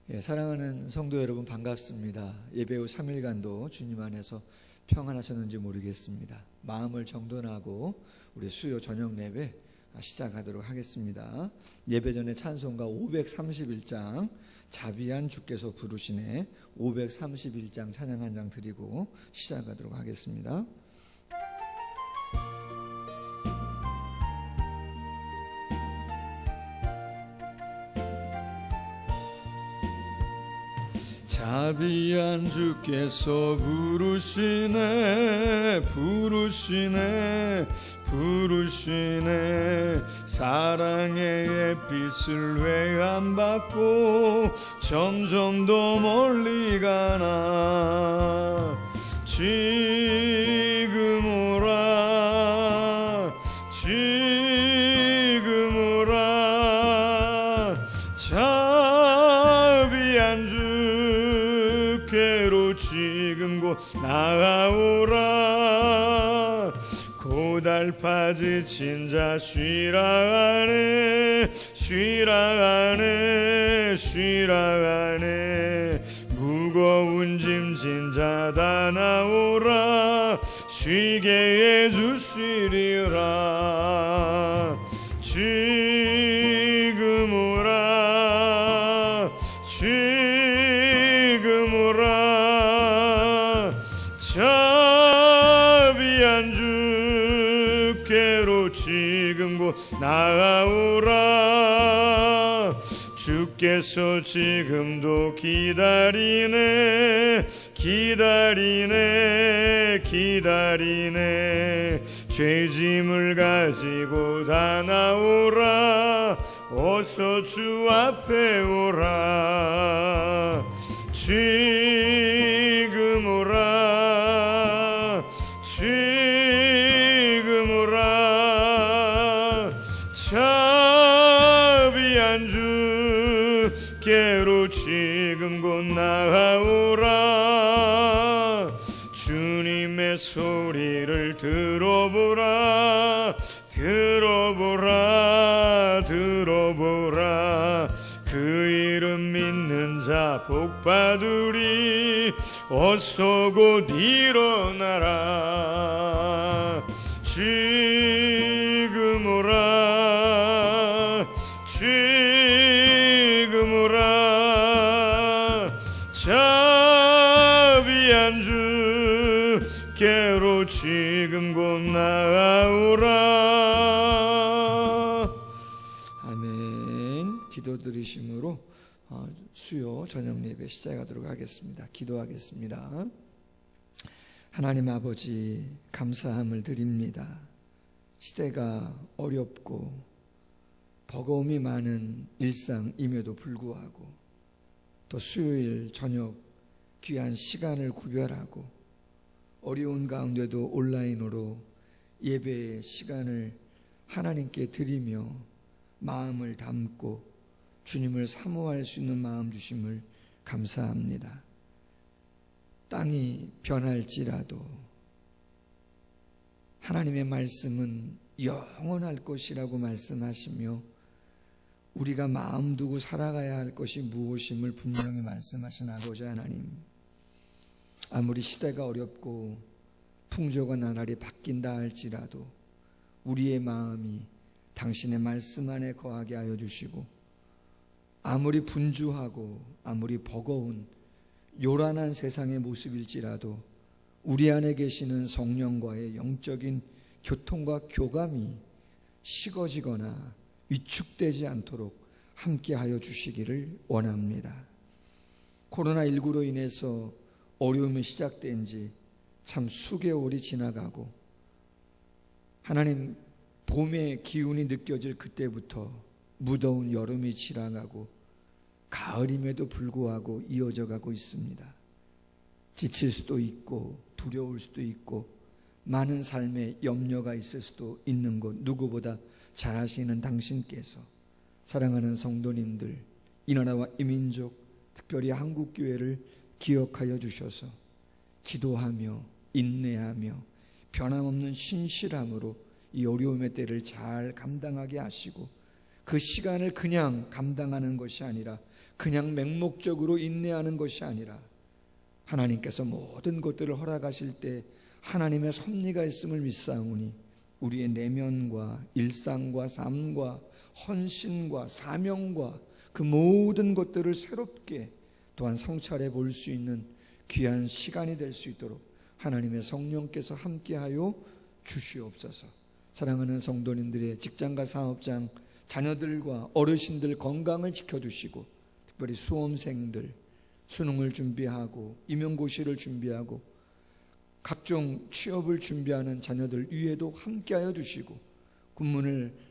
사랑하는 성도 여러분, 반갑습니다. 예배 후 3일간도 주님 안에서 평안하셨는지 모르겠습니다. 마음을 정돈하고 우리 수요 저녁 예배 시작하도록 하겠습니다. 예배 전에 찬송가 531장 자비한 주께서 부르시네 531장 찬양 한 장 드리고 시작하도록 하겠습니다. 자비한 주께서 부르시네 부르시네 부르시네 사랑의 햇빛을 왜 안 받고 점점 더 멀리 가나 지금 오라 지금 오라 자비한 주께로 지금 곧 나아오라 고달파 지친 자 쉬라 하네 쉬라 하네 쉬라 하네 무거운 짐진 자 다 나오라 쉬게 해주시리라 지금 오라 지금 오라 자비한 주께로 지금 곧 나아오라 주께서 지금도 기다리네 기다리네 기다리네 죄짐을 가지고 다 나오라 어서 주 앞에 오라 지금 오라 지금 오라 자비한 주께로 지금 곧 나아오라 주님의 소리를 들어보라 들어보라 들어보라 그 이름 믿는 자 복받으리 어서 곧 일어나라 지금 오라 지금 오라 자비한 주께로 지금 곧 나아오라. 아멘. 기도 들으심으로 수요 저녁 예배 시작하도록 하겠습니다. 기도하겠습니다. 하나님 아버지, 감사함을 드립니다. 시대가 어렵고 버거움이 많은 일상임에도 불구하고 또 수요일 저녁 귀한 시간을 구별하고 어려운 가운데도 온라인으로 예배의 시간을 하나님께 드리며 마음을 담고 주님을 사모할 수 있는 마음 주심을 감사합니다. 땅이 변할지라도 하나님의 말씀은 영원할 것이라고 말씀하시며 우리가 마음 두고 살아가야 할 것이 무엇임을 분명히 말씀하신 아버지 하나님, 아무리 시대가 어렵고 풍조가 나날이 바뀐다 할지라도 우리의 마음이 당신의 말씀 안에 거하게 하여 주시고 아무리 분주하고 아무리 버거운 요란한 세상의 모습일지라도 우리 안에 계시는 성령과의 영적인 교통과 교감이 식어지거나 위축되지 않도록 함께하여 주시기를 원합니다. 코로나19로 인해서 어려움이 시작된 지 참 수개월이 지나가고 하나님 봄의 기운이 느껴질 그때부터 무더운 여름이 지나가고 가을임에도 불구하고 이어져 가고 있습니다. 지칠 수도 있고 두려울 수도 있고 많은 삶에 염려가 있을 수도 있는 것 누구보다 잘 아시는 당신께서 사랑하는 성도님들, 이 나라와 이 민족, 특별히 한국교회를 기억하여 주셔서 기도하며 인내하며 변함없는 신실함으로 이 어려움의 때를 잘 감당하게 하시고 그 시간을 그냥 감당하는 것이 아니라 그냥 맹목적으로 인내하는 것이 아니라 하나님께서 모든 것들을 허락하실 때 하나님의 섭리가 있음을 믿사오니 우리의 내면과 일상과 삶과 헌신과 사명과 그 모든 것들을 새롭게 또한 성찰해 볼 수 있는 귀한 시간이 될 수 있도록 하나님의 성령께서 함께하여 주시옵소서. 사랑하는 성도님들의 직장과 사업장, 자녀들과 어르신들 건강을 지켜주시고, 특별히 수험생들 수능을 준비하고 임용고시를 준비하고 각종 취업을 준비하는 자녀들 위에도 함께하여 주시고,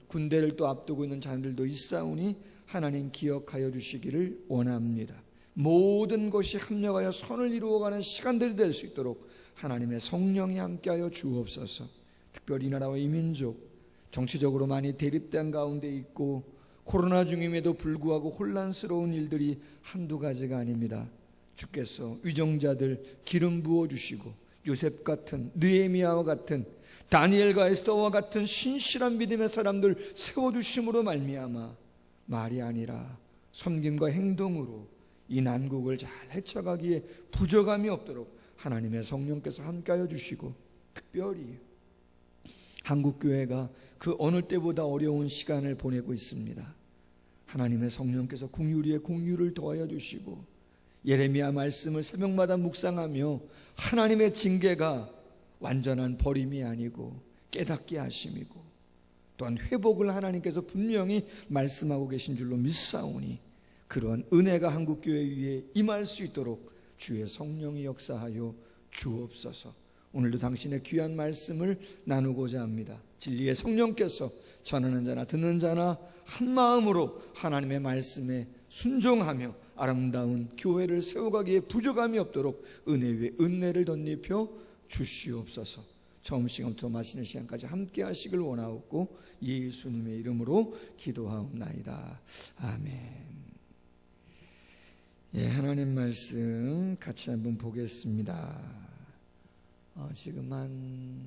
군대를 또 앞두고 있는 자녀들도 있사오니 하나님 기억하여 주시기를 원합니다. 모든 것이 합력하여 선을 이루어가는 시간들이 될 수 있도록 하나님의 성령이 함께하여 주옵소서. 특별히 이 나라와 이 민족 정치적으로 많이 대립된 가운데 있고 코로나 중임에도 불구하고 혼란스러운 일들이 한두 가지가 아닙니다. 주께서 위정자들 기름 부어주시고 요셉 같은, 느헤미야와 같은, 다니엘과 에스더와 같은 신실한 믿음의 사람들 세워주심으로 말미암아 말이 아니라 섬김과 행동으로 이 난국을 잘 헤쳐가기에 부족함이 없도록 하나님의 성령께서 함께하여 주시고, 특별히 한국교회가 그 어느 때보다 어려운 시간을 보내고 있습니다. 하나님의 성령께서 긍휼 위에 긍휼을 더하여 주시고, 예레미야 말씀을 새벽마다 묵상하며 하나님의 징계가 완전한 버림이 아니고 깨닫게 하심이고 또한 회복을 하나님께서 분명히 말씀하고 계신 줄로 믿사오니 그러한 은혜가 한국교회 위에 임할 수 있도록 주의 성령이 역사하여 주옵소서. 오늘도 당신의 귀한 말씀을 나누고자 합니다. 진리의 성령께서 전하는 자나 듣는 자나 한 마음으로 하나님의 말씀에 순종하며 아름다운 교회를 세워가기에 부족함이 없도록 은혜 위에 은혜를 덧입혀 주시옵소서. 처음 시간부터 마치는 시간까지 함께 하시길 원하옵고 예수님의 이름으로 기도하옵나이다. 아멘. 하나님 말씀 같이 한번 보겠습니다. 지금 한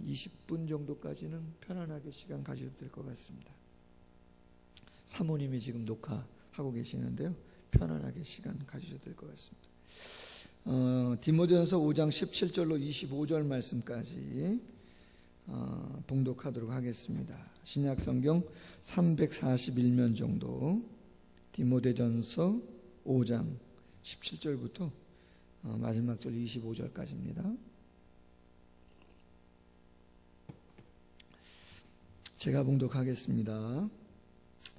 20분 정도까지는 편안하게 시간 가져도 될 것 같습니다. 사모님이 지금 녹화하고 계시는데요, 편안하게 시간 가지셔도 될 것 같습니다. 디모데전서 5장 17절로 25절 말씀까지 봉독하도록 하겠습니다. 신약성경 341면 정도, 디모데전서 5장 17절부터 마지막 절 25절까지입니다. 제가 봉독하겠습니다.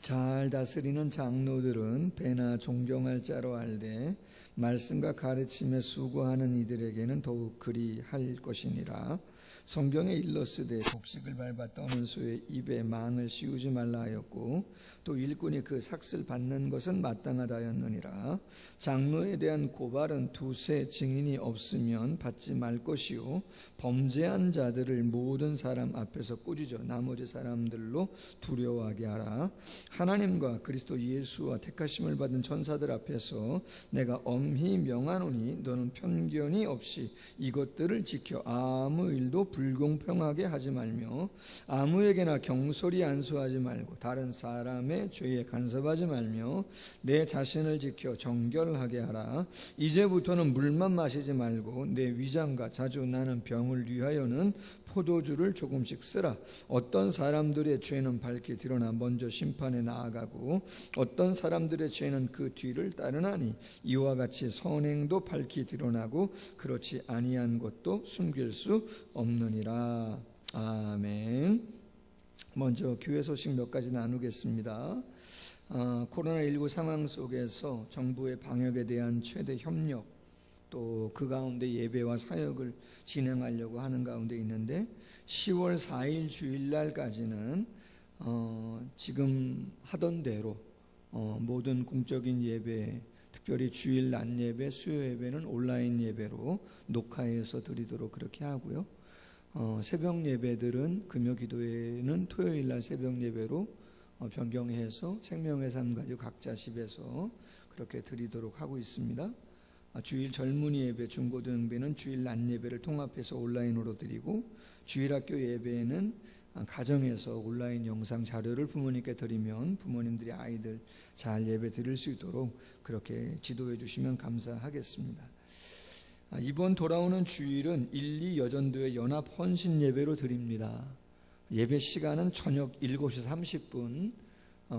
잘 다스리는 장로들은 배나 존경할 자로 알되 말씀과 가르침에 수고하는 이들에게는 더욱 그리 할 것이니라. 성경에 일렀으되 곡식을 밟아 떠는 소의 입에 망을 씌우지 말라 하였고 또 일꾼이 그 삭슬 받는 것은 마땅하다 하였느니라. 장로에 대한 고발은 두세 증인이 없으면 받지 말 것이요 범죄한 자들을 모든 사람 앞에서 꾸짖어 나머지 사람들로 두려워하게 하라. 하나님과 그리스도 예수와 택하심을 받은 천사들 앞에서 내가 엄히 명하노니 너는 편견이 없이 이것들을 지켜 아무 일도 불공평하게 하지 말며 아무에게나 경솔히 안수하지 말고 다른 사람의 죄에 간섭하지 말며 내 자신을 지켜 정결하게 하라. 이제부터는 물만 마시지 말고 내 위장과 자주 나는 병을 위하여는 포도주를 조금씩 쓰라. 어떤 사람들의 죄는 밝히 드러나 먼저 심판에 나아가고 어떤 사람들의 죄는 그 뒤를 따르나니 이와 같이 선행도 밝히 드러나고 그렇지 아니한 것도 숨길 수 없느니라. 아멘. 먼저 교회 소식 몇 가지 나누겠습니다. 코로나19 상황 속에서 정부의 방역에 대한 최대 협력, 또 그 가운데 예배와 사역을 진행하려고 하는 가운데 있는데 10월 4일 주일날까지는 지금 하던 대로 모든 공적인 예배, 특별히 주일 낮 예배, 수요 예배는 온라인 예배로 녹화해서 드리도록 그렇게 하고요. 새벽 예배들은 금요 기도회는 토요일 날 새벽 예배로 변경해서 생명의 삶 가지고 각자 집에서 그렇게 드리도록 하고 있습니다. 주일 젊은이 예배, 중고등배는 주일 낮 예배를 통합해서 온라인으로 드리고 주일학교 예배는 가정에서 온라인 영상 자료를 부모님께 드리면 부모님들이 아이들 잘 예배 드릴 수 있도록 그렇게 지도해 주시면 감사하겠습니다. 이번 돌아오는 주일은 1, 2 여전도의 연합 헌신 예배로 드립니다. 예배 시간은 저녁 7시 30분,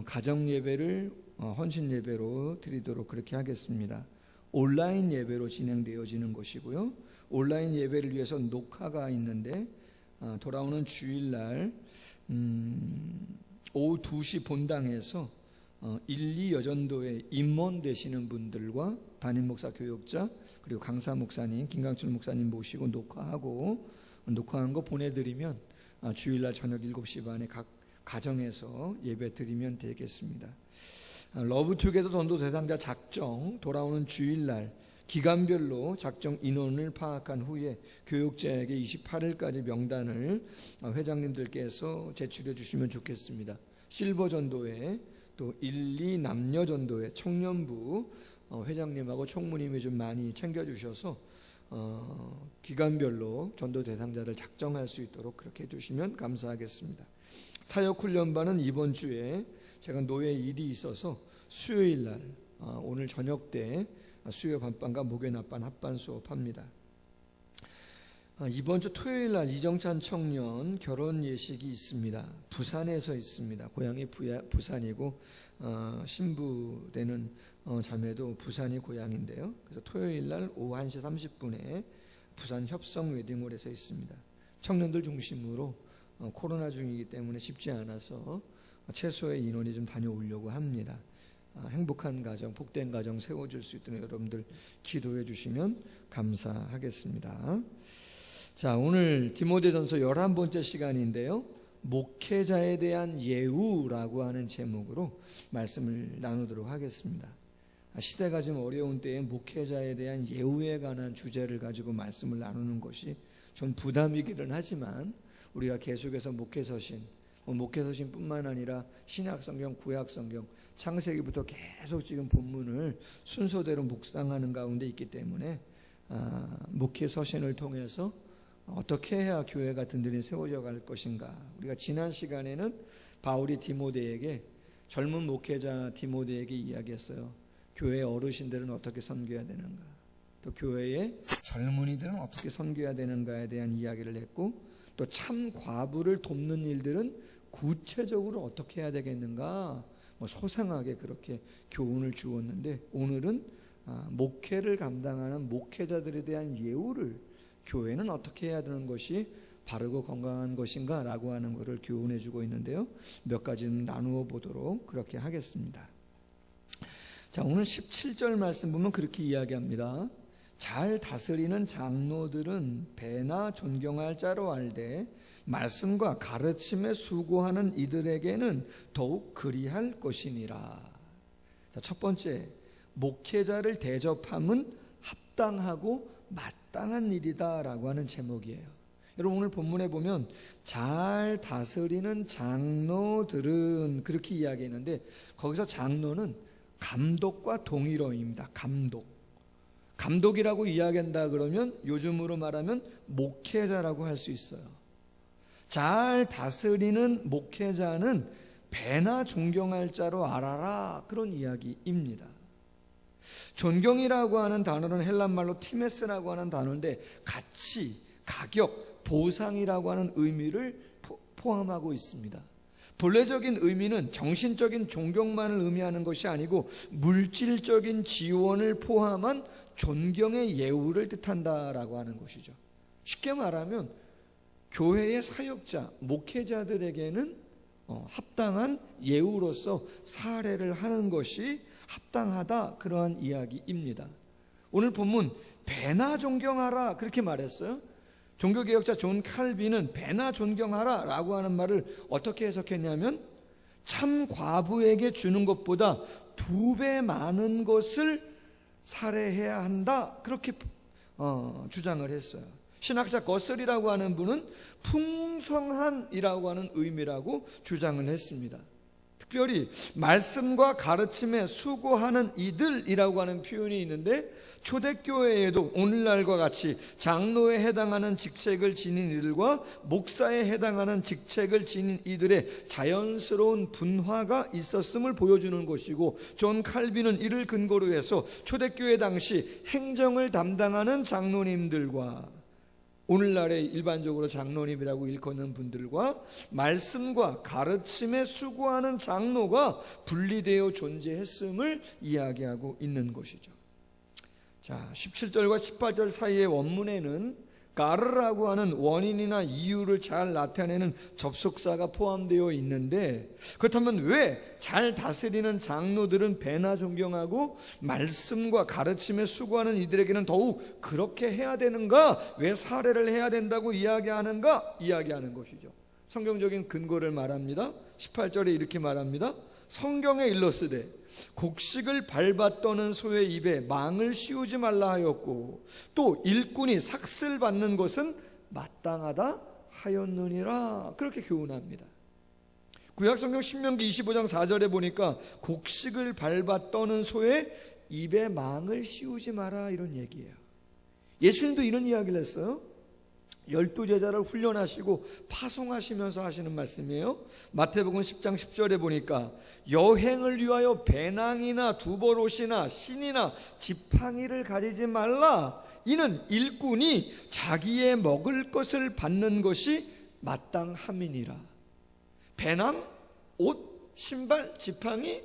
가정 예배를 헌신 예배로 드리도록 그렇게 하겠습니다. 온라인 예배로 진행되어지는 것이고요. 온라인 예배를 위해서 녹화가 있는데 돌아오는 주일날 오후 2시 본당에서 1, 2 여전도에 임원 되시는 분들과 담임 목사 교역자 그리고 강사 목사님 김강철 목사님 모시고 녹화한 거 보내드리면 주일날 저녁 7시 반에 각 가정에서 예배 드리면 되겠습니다. 러브투게더 전도 대상자 작정 돌아오는 주일날 기간별로 작정 인원을 파악한 후에 교육자에게 28일까지 명단을 회장님들께서 제출해 주시면 좋겠습니다. 실버 전도회 또 1, 2 남녀 전도회 청년부 회장님하고 총무님이 좀 많이 챙겨주셔서 기간별로 전도 대상자를 작정할 수 있도록 그렇게 해주시면 감사하겠습니다. 사역훈련반은 이번 주에 제가 노예 일이 있어서 수요일날 오늘 저녁 때 수요 반반과 목요일 낮반 합반 수업합니다. 이번 주 토요일날 이정찬 청년 결혼 예식이 있습니다. 부산에서 있습니다. 고향이 부산이고 신부되는 자매도 부산이 고향인데요. 그래서 토요일날 오후 1시 30분에 부산 협성 웨딩홀에서 있습니다. 청년들 중심으로 코로나 중이기 때문에 쉽지 않아서 최소의 인원이 좀 다녀오려고 합니다. 행복한 가정, 복된 가정 세워줄 수 있도록 여러분들 기도해 주시면 감사하겠습니다. 자, 오늘 디모데전서 11번째 시간인데요. 목회자에 대한 예우라고 하는 제목으로 말씀을 나누도록 하겠습니다. 시대가 좀 어려운 때에 목회자에 대한 예우에 관한 주제를 가지고 말씀을 나누는 것이 좀 부담이기는 하지만 우리가 계속해서 목회서신뿐만 아니라 신약성경, 구약성경, 창세기부터 계속 지금 본문을 순서대로 묵상하는 가운데 있기 때문에 목회서신을 통해서 어떻게 해야 교회가 든든히 세워져 갈 것인가. 우리가 지난 시간에는 바울이 디모데에게 젊은 목회자 디모데에게 이야기했어요. 교회 어르신들은 어떻게 섬겨야 되는가, 또 교회의 젊은이들은 어떻게 섬겨야 되는가에 대한 이야기를 했고, 또 참 과부를 돕는 일들은 구체적으로 어떻게 해야 되겠는가, 소상하게 그렇게 교훈을 주었는데, 오늘은 목회를 감당하는 목회자들에 대한 예우를 교회는 어떻게 해야 되는 것이 바르고 건강한 것인가 라고 하는 것을 교훈해 주고 있는데요. 몇 가지는 나누어 보도록 그렇게 하겠습니다. 자, 오늘 17절 말씀 보면 그렇게 이야기합니다. 잘 다스리는 장로들은 배나 존경할 자로 알되 말씀과 가르침에 수고하는 이들에게는 더욱 그리할 것이니라. 자, 첫 번째, 목회자를 대접함은 합당하고 마땅한 일이다 라고 하는 제목이에요. 여러분, 오늘 본문에 보면 잘 다스리는 장로들은 그렇게 이야기했는데, 거기서 장로는 감독과 동일어입니다. 감독이라고 이야기한다 그러면 요즘으로 말하면 목회자라고 할 수 있어요. 잘 다스리는 목회자는 배나 존경할 자로 알아라, 그런 이야기입니다. 존경이라고 하는 단어는 헬란말로 티메스라고 하는 단어인데 가치, 가격, 보상이라고 하는 의미를 포함하고 있습니다. 본래적인 의미는 정신적인 존경만을 의미하는 것이 아니고 물질적인 지원을 포함한 존경의 예우를 뜻한다라고 하는 것이죠. 쉽게 말하면 교회의 사역자, 목회자들에게는 합당한 예우로서 사례를 하는 것이 합당하다, 그러한 이야기입니다. 오늘 본문 배나 존경하라 그렇게 말했어요. 종교개혁자 존 칼빈은 배나 존경하라 라고 하는 말을 어떻게 해석했냐면 참 과부에게 주는 것보다 2배 많은 것을 살해해야 한다, 그렇게 주장을 했어요. 신학자 거슬이라고 하는 분은 풍성한이라고 하는 의미라고 주장을 했습니다. 특별히 말씀과 가르침에 수고하는 이들이라고 하는 표현이 있는데, 초대교회에도 오늘날과 같이 장로에 해당하는 직책을 지닌 이들과 목사에 해당하는 직책을 지닌 이들의 자연스러운 분화가 있었음을 보여주는 것이고, 존 칼빈은 이를 근거로 해서 초대교회 당시 행정을 담당하는 장로님들과 오늘날의 일반적으로 장로님이라고 일컫는 분들과 말씀과 가르침에 수고하는 장로가 분리되어 존재했음을 이야기하고 있는 것이죠. 자, 17절과 18절 사이의 원문에는 가르라고 하는 원인이나 이유를 잘 나타내는 접속사가 포함되어 있는데, 그렇다면 왜 잘 다스리는 장로들은 배나 존경하고 말씀과 가르침에 수고하는 이들에게는 더욱 그렇게 해야 되는가? 왜 사례를 해야 된다고 이야기하는가? 이야기하는 것이죠. 성경적인 근거를 말합니다. 18절에 이렇게 말합니다. 성경에 일렀으되 곡식을 밟아 떠는 소의 입에 망을 씌우지 말라 하였고, 또 일꾼이 삭슬 받는 것은 마땅하다 하였느니라. 그렇게 교훈합니다. 구약성경 신명기 25장 4절에 보니까 곡식을 밟아 떠는 소의 입에 망을 씌우지 마라, 이런 얘기예요. 예수님도 이런 이야기를 했어요. 12제자를 훈련하시고 파송하시면서 하시는 말씀이에요. 마태복음 10장 10절에 보니까 여행을 위하여 배낭이나 두벌옷이나 신이나 지팡이를 가지지 말라. 이는 일꾼이 자기의 먹을 것을 받는 것이 마땅함이니라. 배낭, 옷, 신발, 지팡이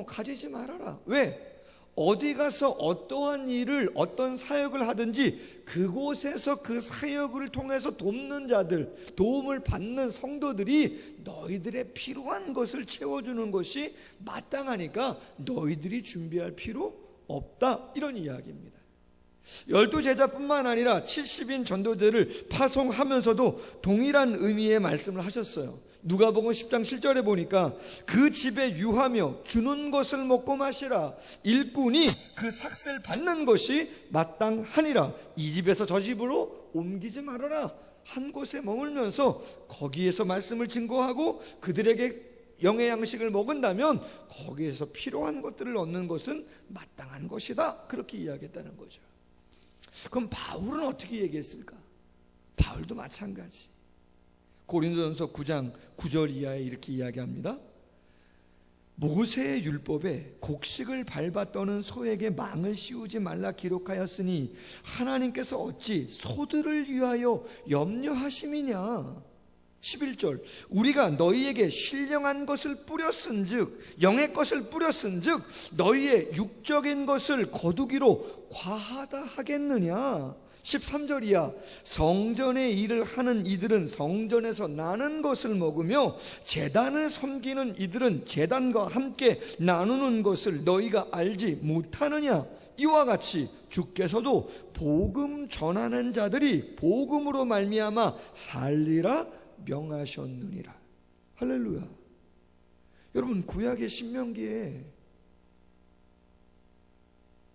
가지지 말아라. 왜? 어디 가서 어떠한 일을, 어떤 사역을 하든지 그곳에서 그 사역을 통해서 돕는 자들, 도움을 받는 성도들이 너희들의 필요한 것을 채워주는 것이 마땅하니까 너희들이 준비할 필요 없다, 이런 이야기입니다. 12제자뿐만 아니라 70인 전도자를 파송하면서도 동일한 의미의 말씀을 하셨어요. 누가복음 10장 7절에 보니까 그 집에 유하며 주는 것을 먹고 마시라. 일꾼이 그 삭슬 받는 것이 마땅하니라. 이 집에서 저 집으로 옮기지 말아라. 한 곳에 머물면서 거기에서 말씀을 증거하고 그들에게 영의 양식을 먹은다면 거기에서 필요한 것들을 얻는 것은 마땅한 것이다. 그렇게 이야기했다는 거죠. 그럼 바울은 어떻게 얘기했을까? 바울도 마찬가지. 고린도전서 9장 9절 이하에 이렇게 이야기합니다. 모세의 율법에 곡식을 밟아 떠는 소에게 망을 씌우지 말라 기록하였으니 하나님께서 어찌 소들을 위하여 염려하심이냐. 11절 우리가 너희에게 신령한 것을 뿌렸은즉, 영의 것을 뿌렸은즉 너희의 육적인 것을 거두기로 과하다 하겠느냐. 13절 이하 성전의 일을 하는 이들은 성전에서 나는 것을 먹으며 제단을 섬기는 이들은 제단과 함께 나누는 것을 너희가 알지 못하느냐. 이와 같이 주께서도 복음 전하는 자들이 복음으로 말미암아 살리라 명하셨느니라. 할렐루야. 여러분, 구약의 신명기에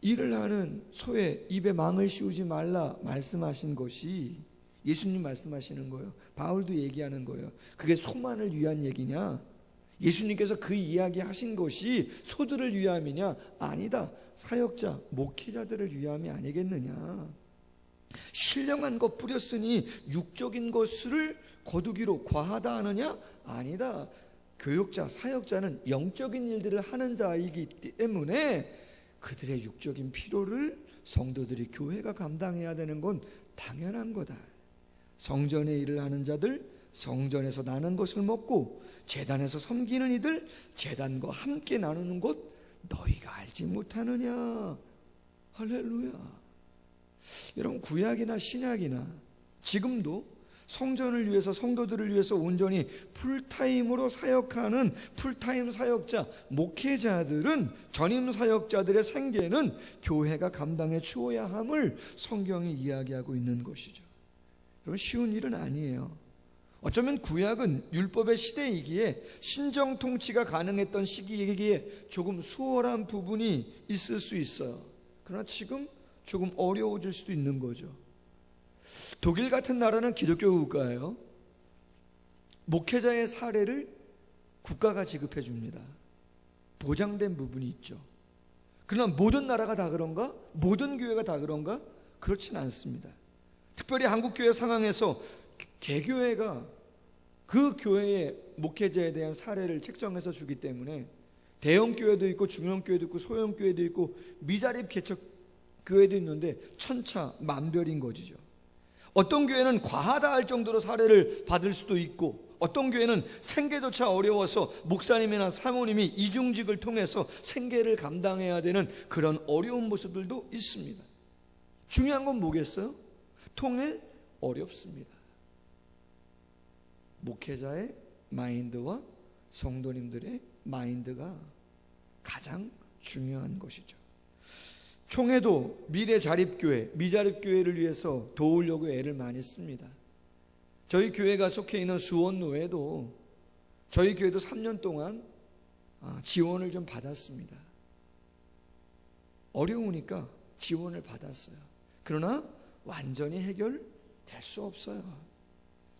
일을 하는 소의 입에 망을 씌우지 말라 말씀하신 것이 예수님 말씀하시는 거예요. 바울도 얘기하는 거예요. 그게 소만을 위한 얘기냐? 예수님께서 그 이야기 하신 것이 소들을 위함이냐? 아니다. 사역자, 목회자들을 위함이 아니겠느냐? 신령한 것 뿌렸으니 육적인 것을 거두기로 과하다 하느냐? 아니다. 교육자, 사역자는 영적인 일들을 하는 자이기 때문에 그들의 육적인 필요를 성도들이, 교회가 감당해야 되는 건 당연한 거다. 성전의 일을 하는 자들, 성전에서 나는 것을 먹고 제단에서 섬기는 이들, 제단과 함께 나누는 것 너희가 알지 못하느냐. 할렐루야. 여러분, 구약이나 신약이나 지금도 성전을 위해서, 성도들을 위해서 온전히 풀타임으로 사역하는 풀타임 사역자, 목회자들은, 전임 사역자들의 생계는 교회가 감당해 주어야 함을 성경이 이야기하고 있는 것이죠. 여러분, 쉬운 일은 아니에요. 어쩌면 구약은 율법의 시대이기에 신정 통치가 가능했던 시기이기에 조금 수월한 부분이 있을 수 있어요. 그러나 지금 조금 어려워질 수도 있는 거죠. 독일 같은 나라는 기독교 국가예요. 목회자의 사례를 국가가 지급해 줍니다. 보장된 부분이 있죠. 그러나 모든 나라가 다 그런가? 모든 교회가 다 그런가? 그렇진 않습니다. 특별히 한국교회 상황에서 개교회가 그 교회의 목회자에 대한 사례를 책정해서 주기 때문에 대형 교회도 있고 중형 교회도 있고 소형 교회도 있고 미자립 개척 교회도 있는데 천차만별인 것이죠. 어떤 교회는 과하다 할 정도로 사례를 받을 수도 있고, 어떤 교회는 생계조차 어려워서 목사님이나 사모님이 이중직을 통해서 생계를 감당해야 되는 그런 어려운 모습들도 있습니다. 중요한 건 뭐겠어요? 통일 어렵습니다. 목회자의 마인드와 성도님들의 마인드가 가장 중요한 것이죠. 총회도 미래 자립교회, 미자립교회를 위해서 도우려고 애를 많이 씁니다. 저희 교회가 속해 있는 수원노회도 저희 교회도 3년 동안 지원을 좀 받았습니다. 어려우니까 지원을 받았어요. 그러나 완전히 해결될 수 없어요.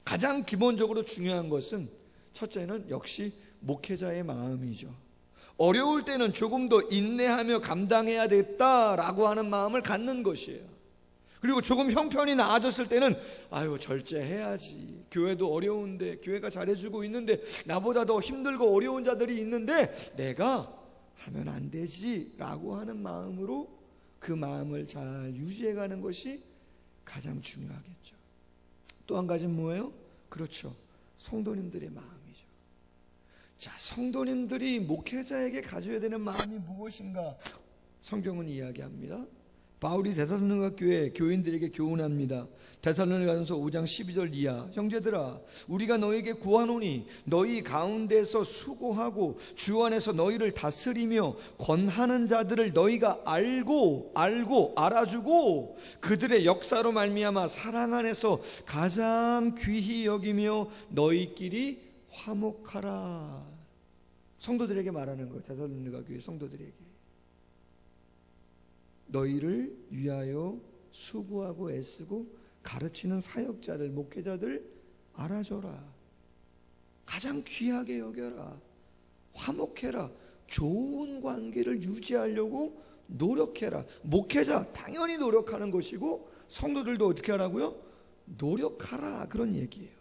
가장 기본적으로 중요한 것은 첫째는 역시 목회자의 마음이죠. 어려울 때는 조금 더 인내하며 감당해야 되겠다라고 하는 마음을 갖는 것이에요. 그리고 조금 형편이 나아졌을 때는 아유 절제해야지, 교회도 어려운데, 교회가 잘해주고 있는데 나보다 더 힘들고 어려운 자들이 있는데 내가 하면 안 되지 라고 하는 마음으로 그 마음을 잘 유지해가는 것이 가장 중요하겠죠. 또 한 가지는 뭐예요? 그렇죠, 성도님들의 마음이죠. 자, 성도님들이 목회자에게 가져야 되는 마음이 무엇인가? 성경은 이야기합니다. 바울이 데살로니가 교회 교인들에게 교훈합니다. 데살로니가전서 5장 12절 이하. 형제들아, 우리가 너에게 구하노니 너희 가운데서 수고하고 주 안에서 너희를 다스리며 권하는 자들을 너희가 알아주고 그들의 역사로 말미암아 사랑 안에서 가장 귀히 여기며 너희끼리 화목하라. 성도들에게 말하는 거예요. 데살로니가 교회 성도들에게. 너희를 위하여 수고하고 애쓰고 가르치는 사역자들, 목회자들 알아줘라. 가장 귀하게 여겨라. 화목해라. 좋은 관계를 유지하려고 노력해라. 목회자 당연히 노력하는 것이고 성도들도 어떻게 하라고요? 노력하라. 그런 얘기예요.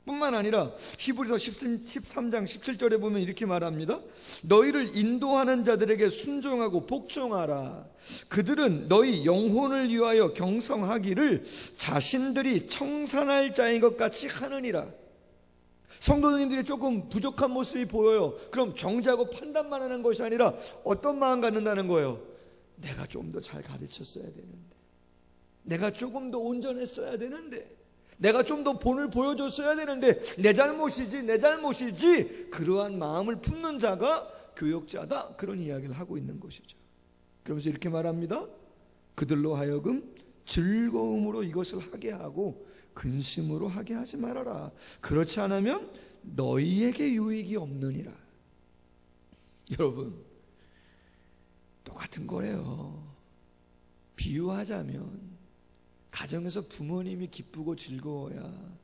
뿐만 아니라 히브리서 13장 17절에 보면 이렇게 말합니다. 너희를 인도하는 자들에게 순종하고 복종하라. 그들은 너희 영혼을 위하여 경성하기를 자신들이 청산할 자인 것 같이 하느니라. 성도님들이 조금 부족한 모습이 보여요. 그럼 정죄하고 판단만 하는 것이 아니라 어떤 마음 갖는다는 거예요? 내가 좀 더 잘 가르쳤어야 되는데, 내가 조금 더 온전했어야 되는데, 내가 좀 더 본을 보여줬어야 되는데 내 잘못이지 그러한 마음을 품는 자가 교역자다. 그런 이야기를 하고 있는 것이죠. 그러면서 이렇게 말합니다. 그들로 하여금 즐거움으로 이것을 하게 하고 근심으로 하게 하지 말아라. 그렇지 않으면 너희에게 유익이 없느니라. 여러분, 똑같은 거예요. 비유하자면 가정에서 부모님이 기쁘고 즐거워야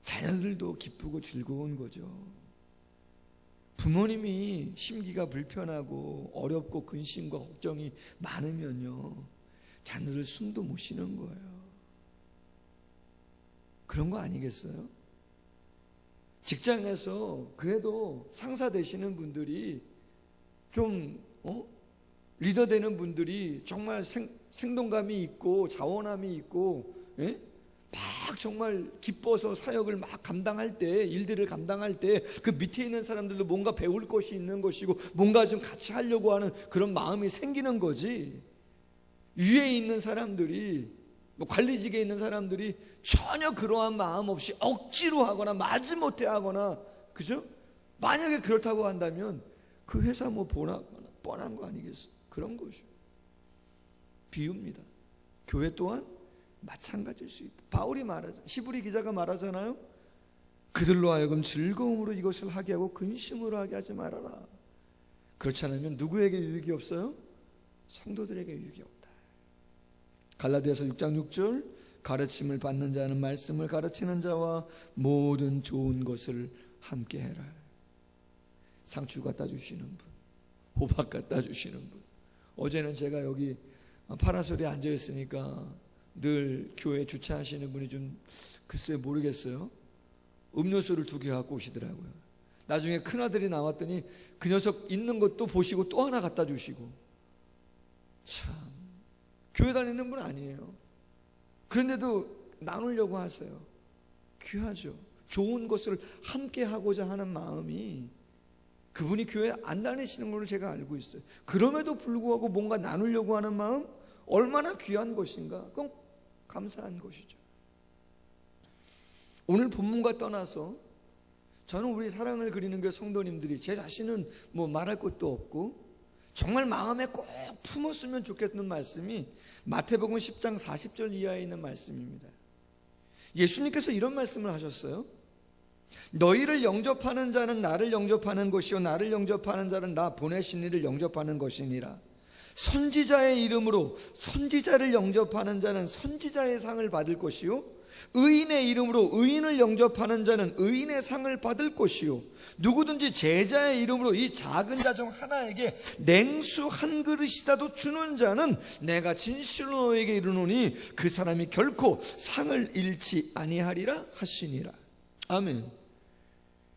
자녀들도 기쁘고 즐거운 거죠. 부모님이 심기가 불편하고 어렵고 근심과 걱정이 많으면요, 자녀들 숨도 못 쉬는 거예요. 그런 거 아니겠어요? 직장에서 그래도 상사 되시는 분들이 좀 리더 되는 분들이 정말 생동감이 있고 자원함이 있고, 막 정말 기뻐서 사역을 막 감당할 때, 일들을 감당할 때 그 밑에 있는 사람들도 뭔가 배울 것이 있는 것이고 뭔가 좀 같이 하려고 하는 그런 마음이 생기는 거지. 위에 있는 사람들이, 관리직에 있는 사람들이 전혀 그러한 마음 없이 억지로 하거나 마지못해 하거나, 그죠? 만약에 그렇다고 한다면 그 회사 뻔한 거 아니겠어? 그런 것이죠. 비유입니다. 교회 또한 마찬가지일 수 있다. 바울이 말하죠. 히브리 기자가 말하잖아요. 그들로 하여금 즐거움으로 이것을 하게 하고 근심으로 하게 하지 말아라. 그렇지 않으면 누구에게 유익이 없어요? 성도들에게 유익이 없다. 갈라디아서 6장 6절, 가르침을 받는 자는 말씀을 가르치는 자와 모든 좋은 것을 함께 해라. 상추 갖다 주시는 분, 호박 갖다 주시는 분. 어제는 제가 여기 파라솔에 앉아 있으니까 늘 교회 주차하시는 분이 좀 글쎄 모르겠어요. 음료수를 2개 갖고 오시더라고요. 나중에 큰아들이 나왔더니 그 녀석 있는 것도 보시고 또 하나 갖다 주시고. 참, 교회 다니는 분 아니에요. 그런데도 나누려고 하세요. 귀하죠. 좋은 것을 함께 하고자 하는 마음이, 그분이 교회 안 다니시는 걸 제가 알고 있어요. 그럼에도 불구하고 뭔가 나누려고 하는 마음, 얼마나 귀한 것인가. 그건 감사한 것이죠. 오늘 본문과 떠나서 저는 우리 사랑을 그리는 교회 성도님들이, 제 자신은 뭐 말할 것도 없고 정말 마음에 꼭 품었으면 좋겠는 말씀이 마태복음 10장 40절 이하에 있는 말씀입니다. 예수님께서 이런 말씀을 하셨어요. 너희를 영접하는 자는 나를 영접하는 것이요 나를 영접하는 자는 나 보내신 이를 영접하는 것이니라. 선지자의 이름으로 선지자를 영접하는 자는 선지자의 상을 받을 것이요 의인의 이름으로 의인을 영접하는 자는 의인의 상을 받을 것이요 누구든지 제자의 이름으로 이 작은 자 중 하나에게 냉수 한 그릇이라도 주는 자는 내가 진실로 너에게 이르노니 그 사람이 결코 상을 잃지 아니하리라 하시니라. 아멘.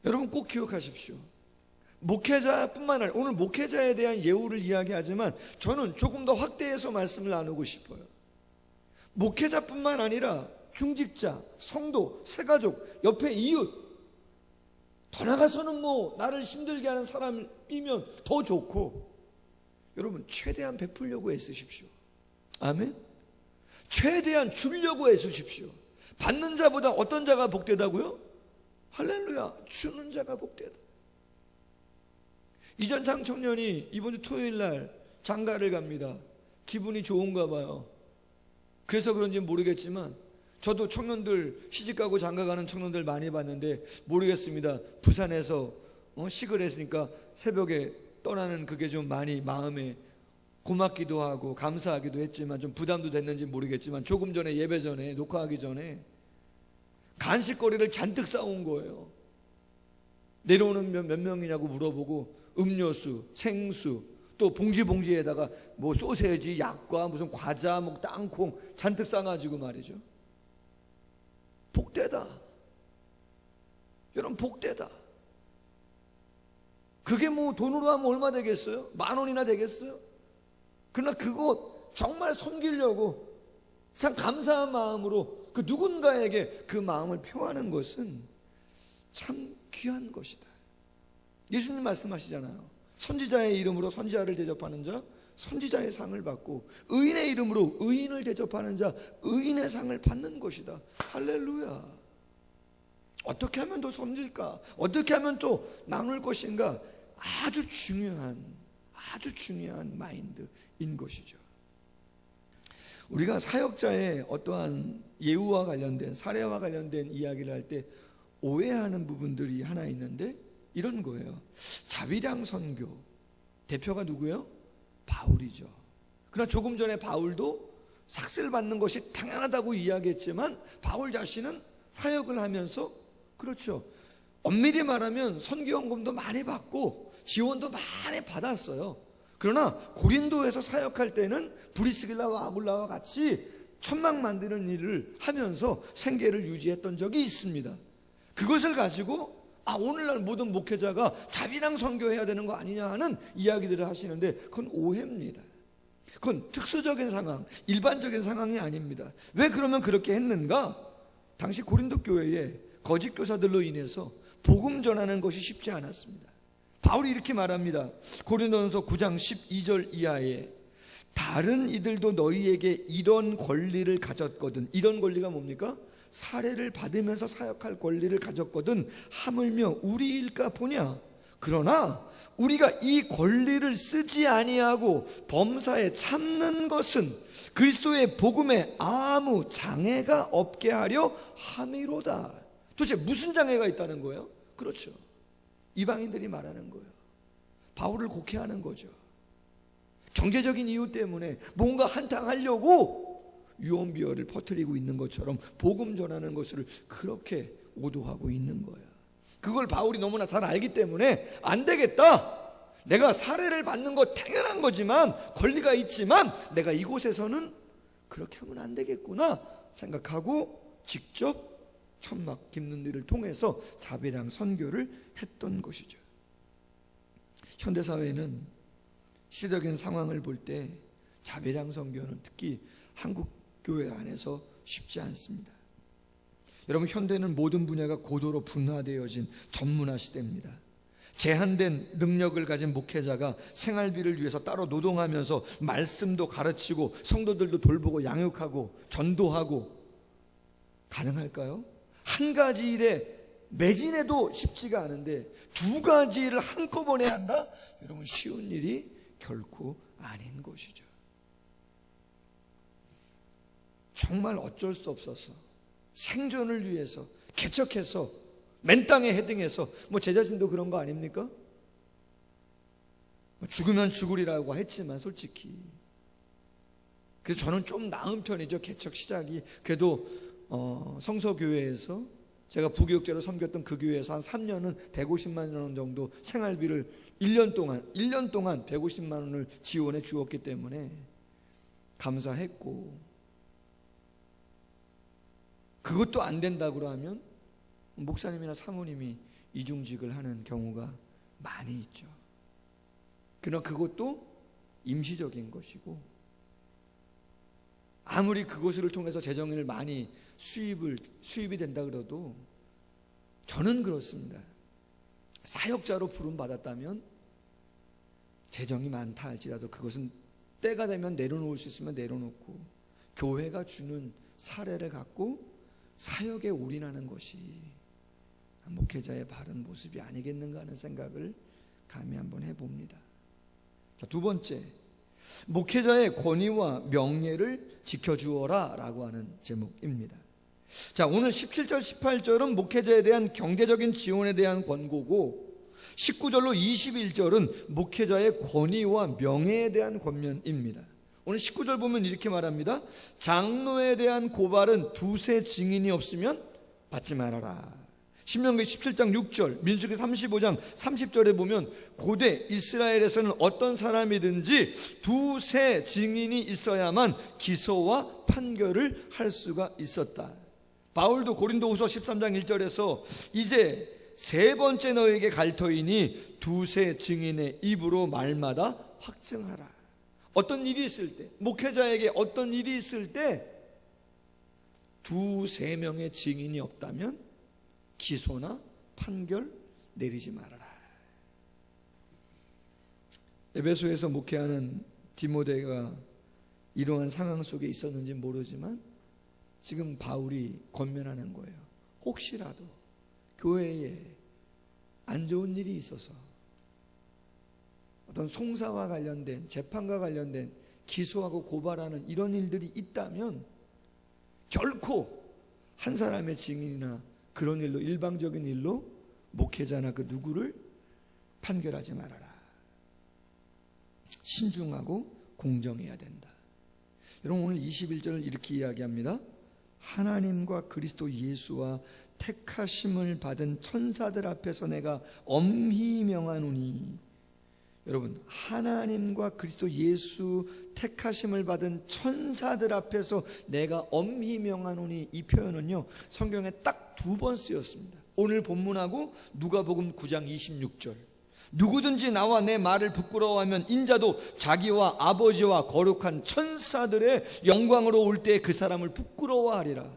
여러분 꼭 기억하십시오. 목회자뿐만 아니라, 오늘 목회자에 대한 예우를 이야기하지만 저는 조금 더 확대해서 말씀을 나누고 싶어요. 목회자뿐만 아니라 중직자, 성도, 새가족, 옆에 이웃, 더 나가서는 뭐 나를 힘들게 하는 사람이면 더 좋고, 여러분 최대한 베풀려고 애쓰십시오. 아멘. 최대한 주려고 애쓰십시오. 받는 자보다 어떤 자가 복되다고요? 할렐루야, 주는 자가 복되다. 이전창 청년이 이번 주 토요일 날 장가를 갑니다. 기분이 좋은가 봐요. 그래서 그런지 모르겠지만 저도 청년들, 시집가고 장가가는 청년들 많이 봤는데 모르겠습니다. 부산에서 식을 했으니까 새벽에 떠나는 그게 좀 많이 마음에 고맙기도 하고 감사하기도 했지만 좀 부담도 됐는지 모르겠지만 조금 전에, 예배 전에, 녹화하기 전에 간식거리를 잔뜩 싸온 거예요. 내려오는 몇 명이냐고 물어보고 음료수, 생수, 또 봉지에다가 뭐 소세지, 약과 무슨 과자, 뭐 땅콩 잔뜩 싸가지고 말이죠. 복되다. 여러분 복되다. 그게 뭐 돈으로 하면 얼마 되겠어요? 10,000원이나 되겠어요? 그러나 그거 정말 섬기려고 참 감사한 마음으로 그 누군가에게 그 마음을 표하는 것은 참 귀한 것이다. 예수님 말씀하시잖아요. 선지자의 이름으로 선지자를 대접하는 자 선지자의 상을 받고 의인의 이름으로 의인을 대접하는 자 의인의 상을 받는 것이다. 할렐루야. 어떻게 하면 더 섬길까? 어떻게 하면 또 나눌 것인가? 아주 중요한 마인드인 것이죠. 우리가 사역자의 어떠한 예우와 관련된, 사례와 관련된 이야기를 할 때 오해하는 부분들이 하나 있는데 이런 거예요. 자비량 선교 대표가 누구예요? 바울이죠. 그러나 조금 전에 바울도 삭슬 받는 것이 당연하다고 이야기했지만 바울 자신은 사역을 하면서, 그렇죠, 엄밀히 말하면 선교연금도 많이 받고 지원도 많이 받았어요. 그러나 고린도에서 사역할 때는 브리스길라와 아굴라와 같이 천막 만드는 일을 하면서 생계를 유지했던 적이 있습니다. 그것을 가지고 오늘날 모든 목회자가 자비랑 선교해야 되는 거 아니냐 하는 이야기들을 하시는데 그건 오해입니다. 그건 특수적인 상황, 일반적인 상황이 아닙니다. 왜 그러면 그렇게 했는가? 당시 고린도 교회에 거짓 교사들로 인해서 복음 전하는 것이 쉽지 않았습니다. 바울이 이렇게 말합니다. 고린도전서 9장 12절 이하에 다른 이들도 너희에게 이런 권리를 가졌거든. 이런 권리가 뭡니까? 사례를 받으면서 사역할 권리를 가졌거든 하물며 우리일까 보냐. 그러나 우리가 이 권리를 쓰지 아니하고 범사에 참는 것은 그리스도의 복음에 아무 장애가 없게 하려 함이로다. 도대체 무슨 장애가 있다는 거예요? 그렇죠, 이방인들이 말하는 거예요. 바울을 곡해하는 거죠. 경제적인 이유 때문에 뭔가 한탕하려고 유언비어를 퍼뜨리고 있는 것처럼 복음 전하는 것을 그렇게 오도하고 있는 거예요. 그걸 바울이 너무나 잘 알기 때문에 안 되겠다. 내가 살해를 받는 거 당연한 거지만, 권리가 있지만 내가 이곳에서는 그렇게 하면 안 되겠구나 생각하고 직접 천막 깁는 일을 통해서 자비랑 선교를 했던 것이죠. 현대사회는 시대적인 상황을 볼 때 자비랑 선교는 특히 한국 교회 안에서 쉽지 않습니다. 여러분, 현대는 모든 분야가 고도로 분화되어진 전문화 시대입니다. 제한된 능력을 가진 목회자가 생활비를 위해서 따로 노동하면서 말씀도 가르치고 성도들도 돌보고 양육하고 전도하고 가능할까요? 한 가지 일에 매진해도 쉽지가 않은데 두 가지 일을 한꺼번에 한다? 여러분, 쉬운 일이 결코 아닌 것이죠. 정말 어쩔 수 없어서 생존을 위해서 개척해서 맨 땅에 헤딩해서, 제 자신도 그런 거 아닙니까? 죽으면 죽으리라고 했지만 솔직히 그래서 저는 좀 나은 편이죠. 개척 시작이 그래도 성서교회에서 제가 부교육자로 섬겼던 그 교회에서 한 3년은 150만 원 정도 생활비를 1년 동안 150만 원을 지원해 주었기 때문에 감사했고, 그것도 안 된다고 하면 목사님이나 사모님이 이중직을 하는 경우가 많이 있죠. 그러나 그것도 임시적인 것이고, 아무리 그것을 통해서 재정을 많이 수입이 된다 그래도 저는 그렇습니다. 사역자로 부름받았다면 재정이 많다 할지라도 그것은 때가 되면 내려놓을 수 있으면 내려놓고, 교회가 주는 사례를 갖고 사역에 올인하는 것이 목회자의 바른 모습이 아니겠는가 하는 생각을 감히 한번 해봅니다. 자, 두 번째, 목회자의 권위와 명예를 지켜주어라 라고 하는 제목입니다. 자, 오늘 17절 18절은 목회자에 대한 경제적인 지원에 대한 권고고, 19절로 21절은 목회자의 권위와 명예에 대한 권면입니다. 오늘 19절 보면 이렇게 말합니다. 장로에 대한 고발은 두세 증인이 없으면 받지 말아라. 신명기 17장 6절, 민수기 35장 30절에 보면 고대 이스라엘에서는 어떤 사람이든지 두세 증인이 있어야만 기소와 판결을 할 수가 있었다. 바울도 고린도후서 13장 1절에서 이제 세 번째 너에게 갈 터이니 두세 증인의 입으로 말마다 확증하라. 어떤 일이 있을 때, 목회자에게 어떤 일이 있을 때 두세 명의 증인이 없다면 기소나 판결 내리지 말아라. 에베소에서 목회하는 디모데가 이러한 상황 속에 있었는지 모르지만 지금 바울이 권면하는 거예요. 혹시라도 교회에 안 좋은 일이 있어서 어떤 송사와 관련된, 재판과 관련된 기소하고 고발하는 이런 일들이 있다면 결코 한 사람의 증인이나 그런 일로, 일방적인 일로 목회자나 그 누구를 판결하지 말아라. 신중하고 공정해야 된다. 여러분, 오늘 21절을 이렇게 이야기합니다. 하나님과 그리스도 예수와 택하심을 받은 천사들 앞에서 내가 엄히 명하노니. 여러분, 하나님과 그리스도 예수 택하심을 받은 천사들 앞에서 내가 엄히 명하노니, 이 표현은요 성경에 딱 두 번 쓰였습니다. 오늘 본문하고 누가복음 9장 26절. 누구든지 나와 내 말을 부끄러워하면 인자도 자기와 아버지와 거룩한 천사들의 영광으로 올 때 그 사람을 부끄러워하리라.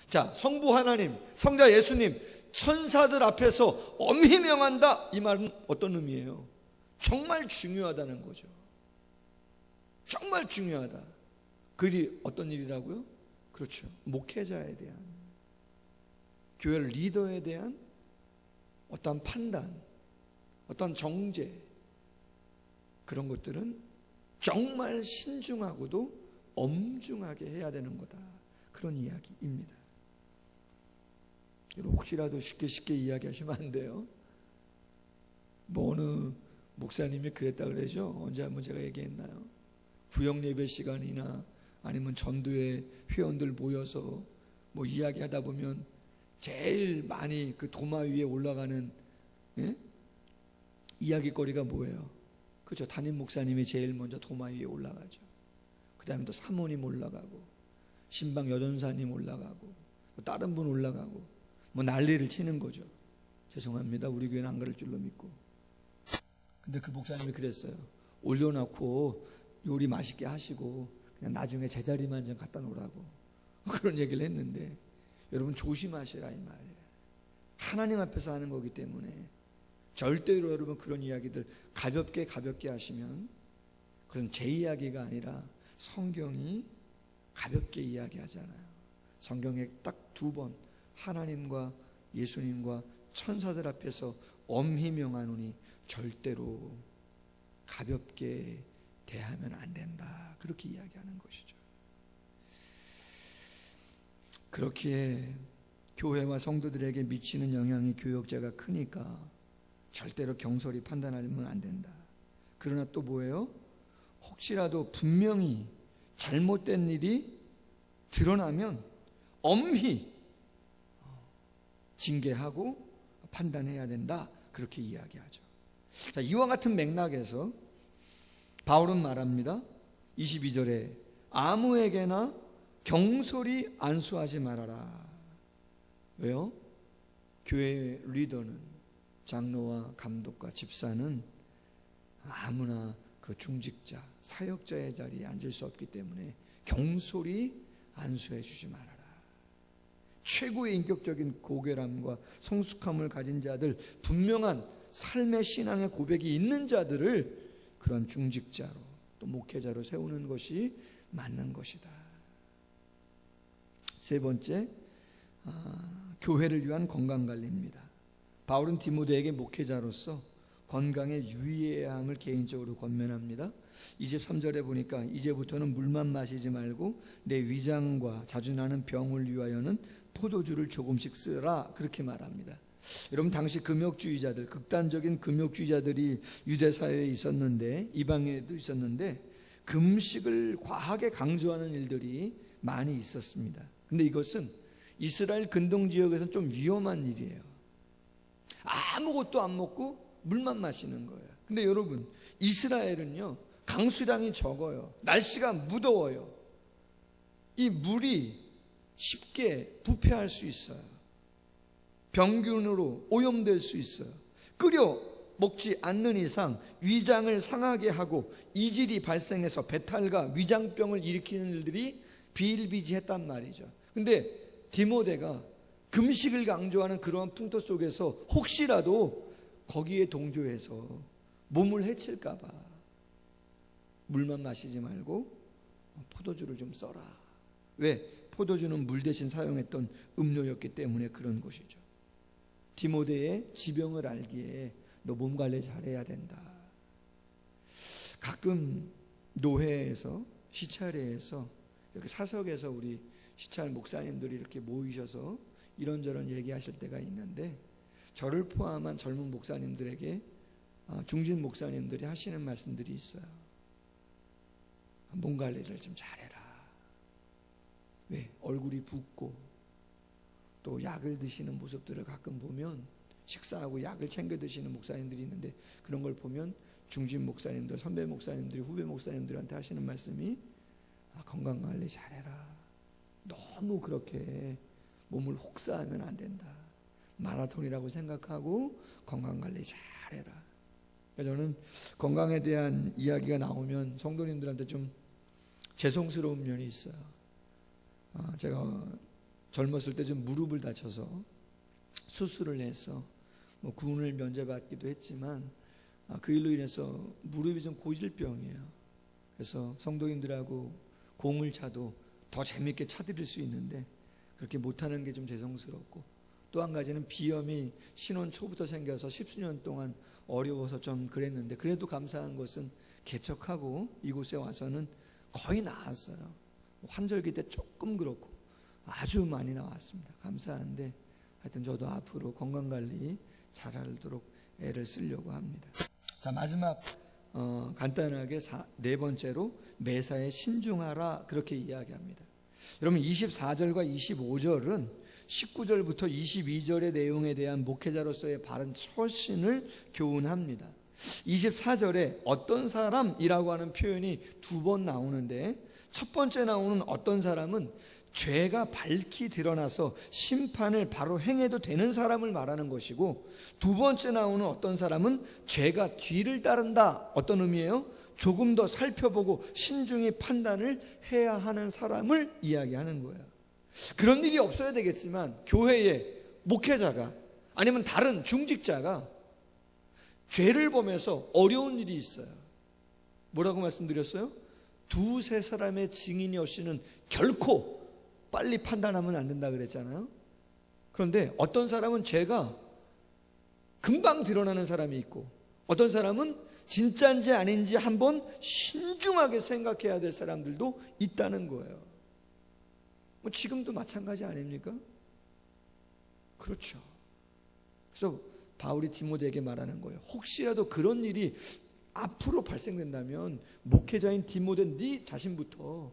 자, 성부 하나님, 성자 예수님, 천사들 앞에서 엄히 명한다. 이 말은 어떤 의미예요? 정말 중요하다는 거죠. 정말 중요하다. 그 일이 어떤 일이라고요? 그렇죠. 목회자에 대한, 교회 리더에 대한 어떤 판단, 어떤 정죄, 그런 것들은 정말 신중하고도 엄중하게 해야 되는 거다. 그런 이야기입니다. 여러분, 혹시라도 쉽게 이야기하시면 안 돼요. 어느 목사님이 그랬다 그러죠. 언제 한번 제가 얘기했나요? 구역 예배 시간이나 아니면 전도회 회원들 모여서 이야기하다 보면 제일 많이 그 도마 위에 올라가는 예? 이야기거리가 뭐예요? 그죠? 담임 목사님이 제일 먼저 도마 위에 올라가죠. 그 다음에 또 사모님 올라가고, 신방 여전사님 올라가고, 또 다른 분 올라가고, 뭐 난리를 치는 거죠. 죄송합니다. 우리 교회는 안 그럴 줄로 믿고. 근데 그 목사님이 그랬어요. 올려놓고 요리 맛있게 하시고 그냥 나중에 제자리만 좀 갖다 놓으라고 그런 얘기를 했는데, 여러분 조심하시라 이 말이에요. 하나님 앞에서 하는 거기 때문에 절대로 여러분 그런 이야기들 가볍게 하시면 그건 제 이야기가 아니라 성경이 가볍게 이야기하잖아요. 성경에 딱 2번 하나님과 예수님과 천사들 앞에서 엄히 명하노니 절대로 가볍게 대하면 안 된다, 그렇게 이야기하는 것이죠. 그렇기에 교회와 성도들에게 미치는 영향이 교역자가 크니까 절대로 경솔히 판단하면 안 된다. 그러나 또 뭐예요? 혹시라도 분명히 잘못된 일이 드러나면 엄히 징계하고 판단해야 된다, 그렇게 이야기하죠. 자, 이와 같은 맥락에서 바울은 말합니다. 22절에 아무에게나 경솔히 안수하지 말아라. 왜요? 교회 리더는, 장로와 감독과 집사는 아무나 그 중직자, 사역자의 자리에 앉을 수 없기 때문에 경솔히 안수해 주지 말아라. 최고의 인격적인 고결함과 성숙함을 가진 자들, 분명한 삶의 신앙의 고백이 있는 자들을 그런 중직자로 또 목회자로 세우는 것이 맞는 것이다. 세 번째, 교회를 위한 건강관리입니다. 바울은 디모데에게 목회자로서 건강에 유의해야 함을 개인적으로 권면합니다. 23절에 보니까 이제부터는 물만 마시지 말고 내 위장과 자주 나는 병을 위하여는 포도주를 조금씩 쓰라, 그렇게 말합니다. 여러분, 당시 금욕주의자들, 극단적인 금욕주의자들이 유대 사회에 있었는데, 이방에도 있었는데 금식을 과하게 강조하는 일들이 많이 있었습니다. 근데 이것은 이스라엘 근동 지역에서는 좀 위험한 일이에요. 아무것도 안 먹고 물만 마시는 거예요. 근데 여러분, 이스라엘은요 강수량이 적어요. 날씨가 무더워요. 이 물이 쉽게 부패할 수 있어요. 병균으로 오염될 수 있어요. 끓여 먹지 않는 이상 위장을 상하게 하고 이질이 발생해서 배탈과 위장병을 일으키는 일들이 비일비재했단 말이죠. 근데 디모데가 금식을 강조하는 그러한 풍토 속에서 혹시라도 거기에 동조해서 몸을 해칠까 봐 물만 마시지 말고 포도주를 좀 써라. 왜? 포도주는 물 대신 사용했던 음료였기 때문에 그런 것이죠. 디모데의 지병을 알기에 너 몸 관리 잘해야 된다. 가끔 노회에서, 시찰회에서, 이렇게 사석에서 우리 시찰 목사님들이 이렇게 모이셔서 이런저런 얘기하실 때가 있는데, 저를 포함한 젊은 목사님들에게 중진 목사님들이 하시는 말씀들이 있어요. 몸 관리를 좀 잘해라. 왜? 얼굴이 붓고 또 약을 드시는 모습들을 가끔 보면, 식사하고 약을 챙겨 드시는 목사님들이 있는데, 그런 걸 보면 중진 목사님들, 선배 목사님들이 후배 목사님들한테 하시는 말씀이 건강관리 잘해라. 너무 그렇게 몸을 혹사하면 안 된다. 마라톤이라고 생각하고 건강관리 잘해라. 저는 건강에 대한 이야기가 나오면 성도님들한테 좀 죄송스러운 면이 있어요. 제가 젊었을 때 좀 무릎을 다쳐서 수술을 해서 구운을 면제받기도 했지만, 그 일로 인해서 무릎이 좀 고질병이에요. 그래서 성도님들하고 공을 차도 더 재밌게 차드릴 수 있는데 그렇게 못하는 게 좀 죄송스럽고, 또 한 가지는 비염이 신혼 초부터 생겨서 10수년 동안 어려워서 좀 그랬는데, 그래도 감사한 것은 개척하고 이곳에 와서는 거의 나았어요. 환절기 때 조금 그렇고 아주 많이 나왔습니다. 감사한데 하여튼 저도 앞으로 건강관리 잘하도록 애를 쓰려고 합니다. 자, 마지막 간단하게 네 번째로 매사에 신중하라, 그렇게 이야기합니다. 여러분, 24절과 25절은 19절부터 22절의 내용에 대한 목회자로서의 바른 처신을 교훈합니다. 24절에 어떤 사람이라고 하는 표현이 두 번 나오는데, 첫 번째 나오는 어떤 사람은 죄가 밝히 드러나서 심판을 바로 행해도 되는 사람을 말하는 것이고, 두 번째 나오는 어떤 사람은 죄가 뒤를 따른다. 어떤 의미예요? 조금 더 살펴보고 신중히 판단을 해야 하는 사람을 이야기하는 거예요. 그런 일이 없어야 되겠지만 교회의 목회자가 아니면 다른 중직자가 죄를 보면서 어려운 일이 있어요. 뭐라고 말씀드렸어요? 두세 사람의 증인이 없이는 결코 빨리 판단하면 안 된다 그랬잖아요. 그런데 어떤 사람은 죄가 금방 드러나는 사람이 있고, 어떤 사람은 진짜인지 아닌지 한번 신중하게 생각해야 될 사람들도 있다는 거예요. 뭐 지금도 마찬가지 아닙니까? 그렇죠. 그래서 바울이 디모데에게 말하는 거예요. 혹시라도 그런 일이 앞으로 발생된다면 목회자인 디모데 네 자신부터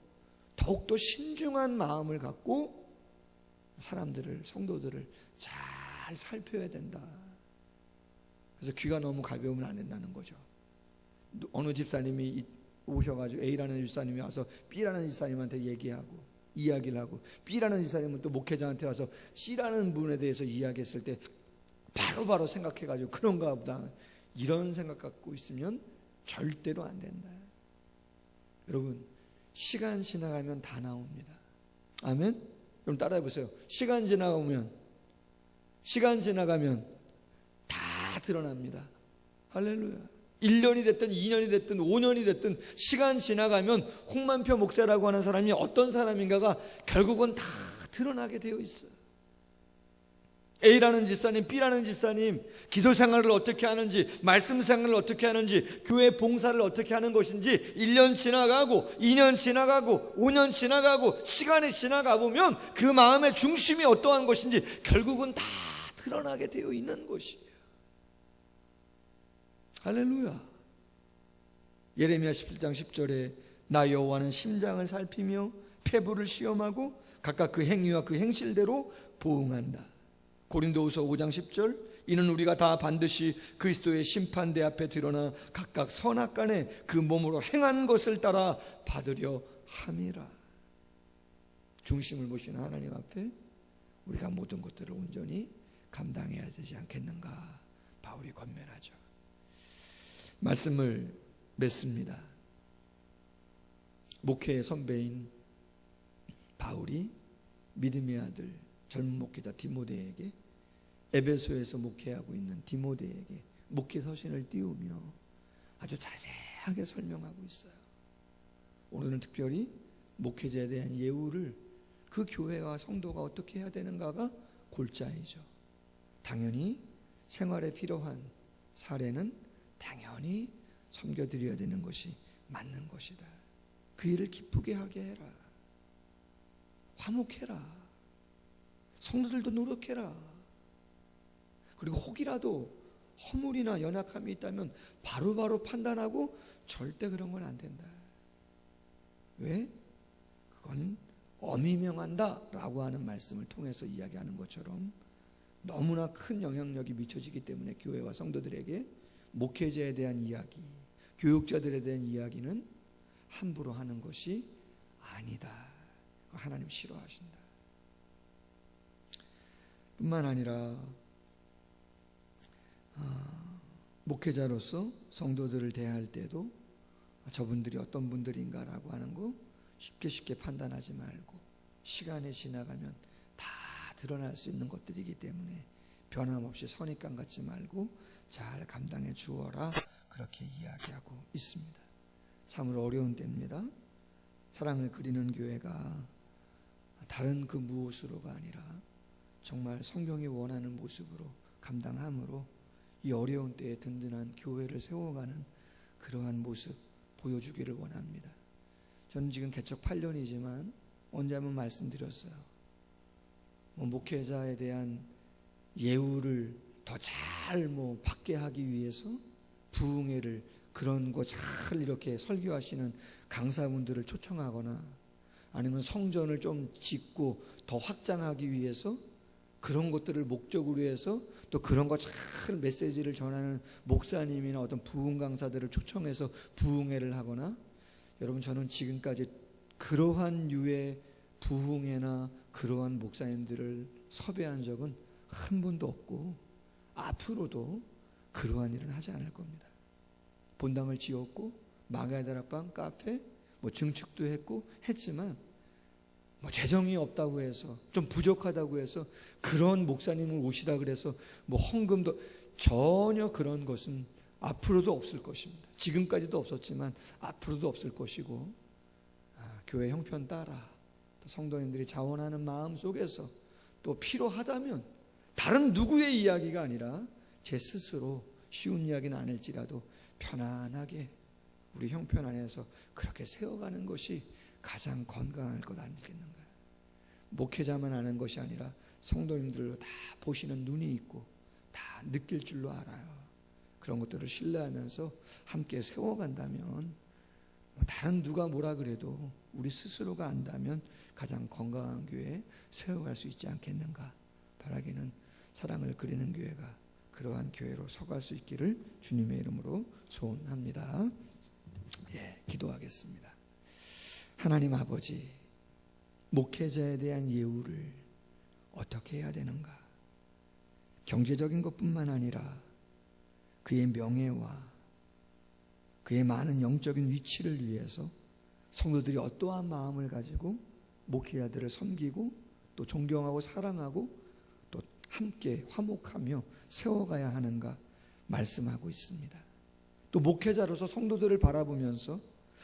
더욱더 신중한 마음을 갖고 사람들을, 성도들을 잘 살펴야 된다. 그래서 귀가 너무 가벼우면 안 된다는 거죠. 어느 집사님이 오셔가지고 A라는 집사님이 와서 B라는 집사님한테 얘기하고 이야기를 하고, B라는 집사님은 또 목회자한테 와서 C라는 분에 대해서 이야기했을 때 바로바로 생각해가지고 그런가 보다, 이런 생각 갖고 있으면 절대로 안 된다. 여러분, 시간 지나가면 다 나옵니다. 아멘? 그럼 따라해 보세요. 시간 지나가면 다 드러납니다. 할렐루야. 1년이 됐든 2년이 됐든 5년이 됐든 시간 지나가면 홍만표 목사라고 하는 사람이 어떤 사람인가가 결국은 다 드러나게 되어 있어요. A라는 집사님, B라는 집사님, 기도 생활을 어떻게 하는지, 말씀 생활을 어떻게 하는지, 교회 봉사를 어떻게 하는 것인지 1년 지나가고 2년 지나가고 5년 지나가고 시간이 지나가 보면 그 마음의 중심이 어떠한 것인지 결국은 다 드러나게 되어 있는 것이에요. 할렐루야. 예레미야 17장 10절에 나 여호와는 심장을 살피며 폐부를 시험하고 각각 그 행위와 그 행실대로 보응한다. 고린도후서 5장 10절 이는 우리가 다 반드시 그리스도의 심판대 앞에 드러나 각각 선악간에 그 몸으로 행한 것을 따라 받으려 함이라. 중심을 보시는 하나님 앞에 우리가 모든 것들을 온전히 감당해야 되지 않겠는가 바울이 권면하죠. 말씀을 맺습니다. 목회의 선배인 바울이 믿음의 아들 젊은 목회자 디모데에게, 에베소에서 목회하고 있는 디모데에게 목회 서신을 띄우며 아주 자세하게 설명하고 있어요. 오늘은 특별히 목회자에 대한 예우를 그 교회와 성도가 어떻게 해야 되는가가 골자이죠. 당연히 생활에 필요한 사례는 당연히 섬겨드려야 되는 것이 맞는 것이다. 그 일을 기쁘게 하게 해라. 화목해라. 성도들도 노력해라. 그리고 혹이라도 허물이나 연약함이 있다면 바로바로 판단하고 절대 그런 건 안 된다. 왜? 그건 엄히 명한다 라고 하는 말씀을 통해서 이야기하는 것처럼 너무나 큰 영향력이 미쳐지기 때문에 교회와 성도들에게 목회자에 대한 이야기, 교육자들에 대한 이야기는 함부로 하는 것이 아니다. 하나님 싫어하신다. 뿐만 아니라 목회자로서 성도들을 대할 때도 저분들이 어떤 분들인가라고 하는 거 쉽게 판단하지 말고 시간이 지나가면 다 드러날 수 있는 것들이기 때문에 변함없이 선입관 갖지 말고 잘 감당해 주어라, 그렇게 이야기하고 있습니다. 참으로 어려운 때입니다. 사랑을 그리는 교회가 다른 그 무엇으로가 아니라 정말 성경이 원하는 모습으로 감당함으로 이 어려운 때에 든든한 교회를 세워가는 그러한 모습 보여주기를 원합니다. 저는 지금 개척 8년이지만 언제 한번 말씀드렸어요. 목회자에 대한 예우를 더 잘 받게 하기 위해서 부흥회를 그런 거 잘 이렇게 설교하시는 강사분들을 초청하거나 아니면 성전을 좀 짓고 더 확장하기 위해서 그런 것들을 목적으로 해서 또 그런 거 잘 메시지를 전하는 목사님이나 어떤 부흥 강사들을 초청해서 부흥회를 하거나, 여러분 저는 지금까지 그러한 유의 부흥회나 그러한 목사님들을 섭외한 적은 한 번도 없고 앞으로도 그러한 일은 하지 않을 겁니다. 본당을 지었고 마가다락방 카페 증축도 했지만 재정이 없다고 해서 좀 부족하다고 해서 그런 목사님을 오시라 그래서 헌금도 전혀 그런 것은 앞으로도 없을 것입니다. 지금까지도 없었지만 앞으로도 없을 것이고, 교회 형편 따라 또 성도님들이 자원하는 마음 속에서 또 필요하다면 다른 누구의 이야기가 아니라 제 스스로 쉬운 이야기는 아닐지라도 편안하게 우리 형편 안에서 그렇게 세워가는 것이 가장 건강할 것 아니겠는가. 목회자만 아는 것이 아니라 성도님들로 다 보시는 눈이 있고 다 느낄 줄로 알아요. 그런 것들을 신뢰하면서 함께 세워간다면 다른 누가 뭐라 그래도 우리 스스로가 안다면 가장 건강한 교회 세워갈 수 있지 않겠는가. 바라기는 사랑을 그리는 교회가 그러한 교회로 서갈 수 있기를 주님의 이름으로 소원합니다. 기도하겠습니다. 하나님 아버지, 목회자에 대한 예우를 어떻게 해야 되는가? 경제적인 것뿐만 아니라 그의 명예와 그의 많은 영적인 위치를 위해서 성도들이 어떠한 마음을 가지고 목회자들을 섬기고 또 존경하고 사랑하고 또 함께 화목하며 세워가야 하는가 말씀하고 있습니다. 또 목회자로서 성도들을 바라보면서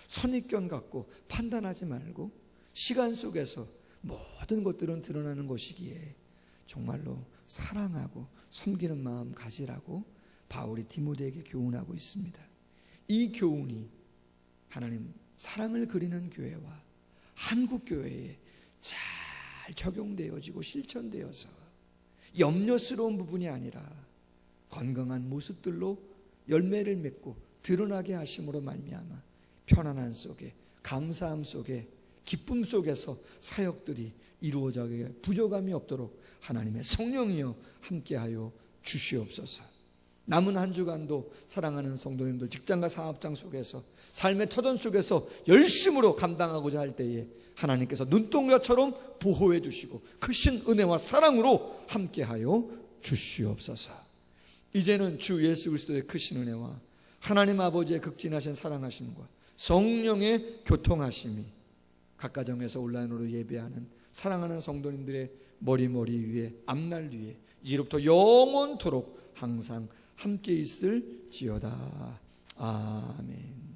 선입견 갖고 판단하지 말고 시간 속에서 모든 것들은 드러나는 것이기에 정말로 사랑하고 섬기는 마음 가지라고 바울이 디모데에게 교훈하고 있습니다. 이 교훈이 하나님 사랑을 그리는 교회와 한국 교회에 잘 적용되어지고 실천되어서 염려스러운 부분이 아니라 건강한 모습들로 열매를 맺고 드러나게 하심으로 말미암아 편안한 속에 감사함 속에 기쁨 속에서 사역들이 이루어져게 부족함이 없도록 하나님의 성령이여 함께하여 주시옵소서. 남은 한 주간도 사랑하는 성도님들 직장과 사업장 속에서 삶의 터전 속에서 열심으로 감당하고자 할 때에 하나님께서 눈동자처럼 보호해 주시고 크신 은혜와 사랑으로 함께하여 주시옵소서. 이제는 주 예수 그리스도의 크신 은혜와 하나님 아버지의 극진하신 사랑하심과 성령의 교통하심이 각 가정에서 온라인으로 예배하는 사랑하는 성도님들의 머리 위에 앞날 위에 이제부터 영원토록 항상 함께 있을지어다. 아멘.